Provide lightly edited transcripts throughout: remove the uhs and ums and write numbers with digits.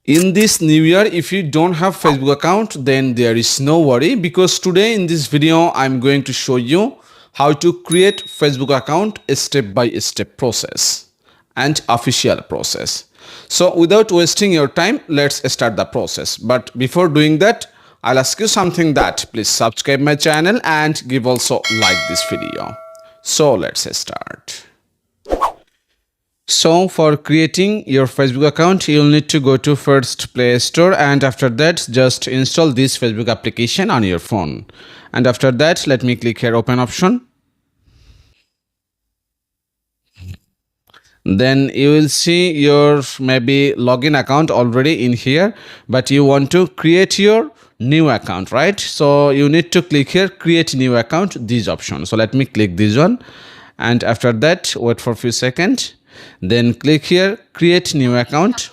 In this new year, if you don't have Facebook account, then there is no worry, because today in this video I'm going to show you how to create Facebook account, a step by step process and official process. So without wasting your time, let's start the process. But before doing that, I'll ask you something, that please subscribe my channel and give also like this video. So let's start. So for creating your Facebook account, you'll need to go to first Play Store, and after that just install this Facebook application on your phone. And after that, let me click here open option. Then you will see your maybe login account already in here, but you want to create your new account, right? So you need to click here create new account, this option. So let me click this one, and after that wait for a few seconds. Then click here create new account,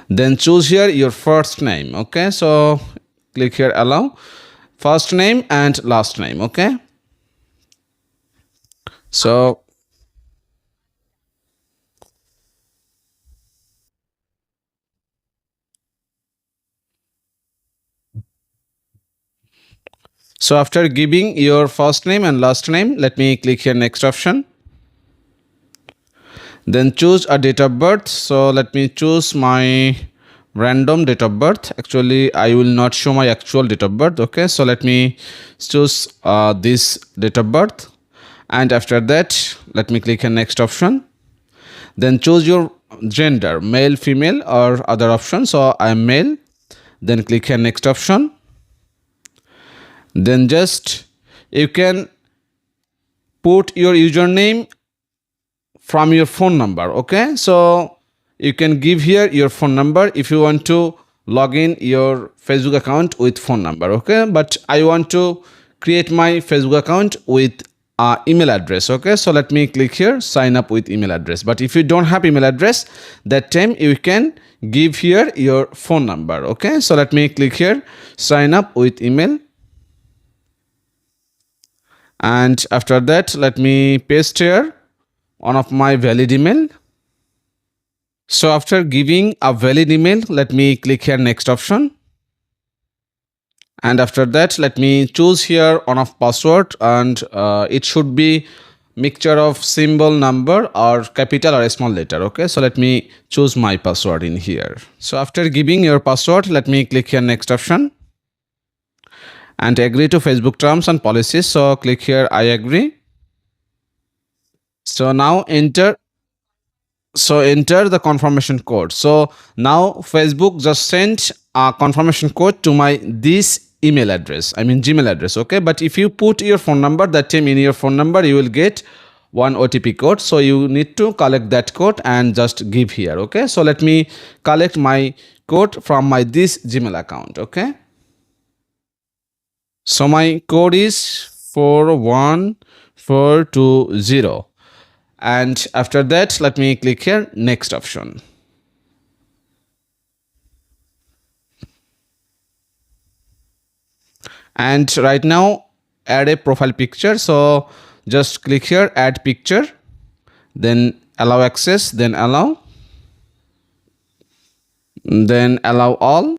then choose here your first name. Okay, so click here allow first name and last name. Okay, so after giving your first name and last name, let me click here next option. Then choose a date of birth. So let me choose my random date of birth. Actually I will not show my actual date of birth. Okay, so let me choose this date of birth, and after that let me click on next option. Then choose your gender, male, female or other option. So I am male. Then click here next option. Then just you can put your username from your phone number. Okay, so you can give here your phone number if you want to log in your Facebook account with phone number. Okay, but I want to create my Facebook account with email address. Okay, so let me click here sign up with email address. But if you don't have email address, that time you can give here your phone number. Okay, so let me click here sign up with email, and after that let me paste here one of my valid email. So after giving a valid email, let me click here next option, and after that let me choose here one of password, and it should be mixture of symbol, number or capital or a small letter. Okay, so let me choose my password in here. So after giving your password, let me click here next option and agree to Facebook terms and policies. So click here I agree. So now enter the confirmation code. So now Facebook just sent a confirmation code to my this email address, I mean Gmail address. Okay, but if you put your phone number, that time in your phone number you will get one OTP code. So you need to collect that code and just give here. Okay, so let me collect my code from my this Gmail account. Okay, so my code is 41420, and after that let me click here next option. And right now add a profile picture. So just click here add picture, then allow access, then allow all.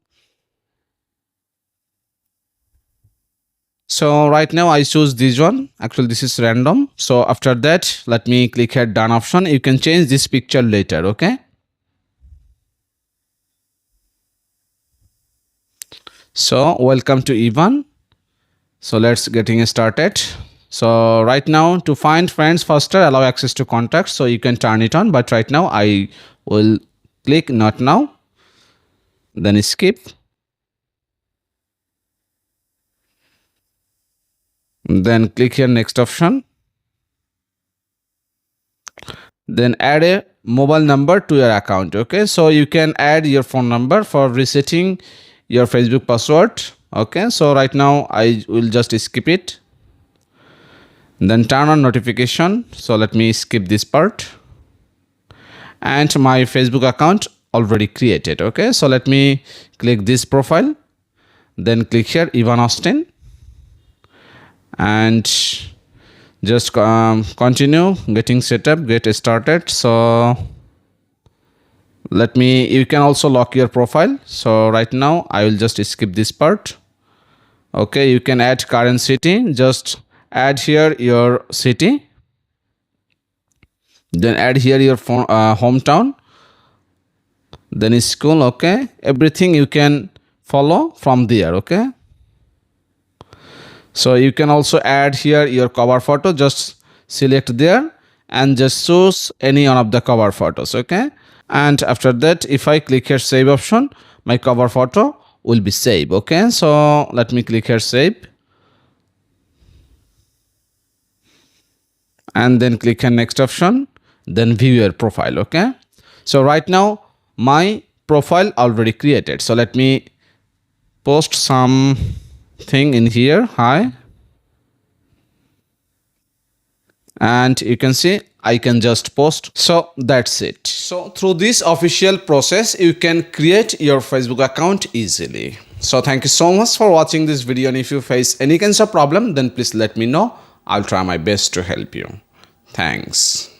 So right now I choose this one. Actually this is random. So after that let me click here done option. You can change this picture later. Okay, so welcome to Ivan. So let's getting started. So right now to find friends faster, allow access to contacts, so you can turn it on, but right now I will click not now, then skip, then click here next option, then add a mobile number to your account. Okay, so you can add your phone number for resetting your Facebook password. Okay, so right now I will just skip it, then turn on notification. So let me skip this part, and my Facebook account already created. Okay, so let me click this profile, then click here Ivan Austin, and just continue getting set up, get started. So You can also lock your profile. So right now I will just skip this part. Okay, you can add current city. Just add here your city, then add here your hometown, then school. Okay, everything you can follow from there. Okay, so you can also add here your cover photo. Just select there and just choose any one of the cover photos. Okay, and after that, if I click here save option, my cover photo will be saved. Okay, so let me click here save and then click on next option, then view your profile. Okay, so right now my profile already created. So let me post something in here. Hi, and you can see I can just post. So that's it. So through this official process, you can create your Facebook account easily. So thank you so much for watching this video, and if you face any kinds of problem, then please let me know. I'll try my best to help you. Thanks.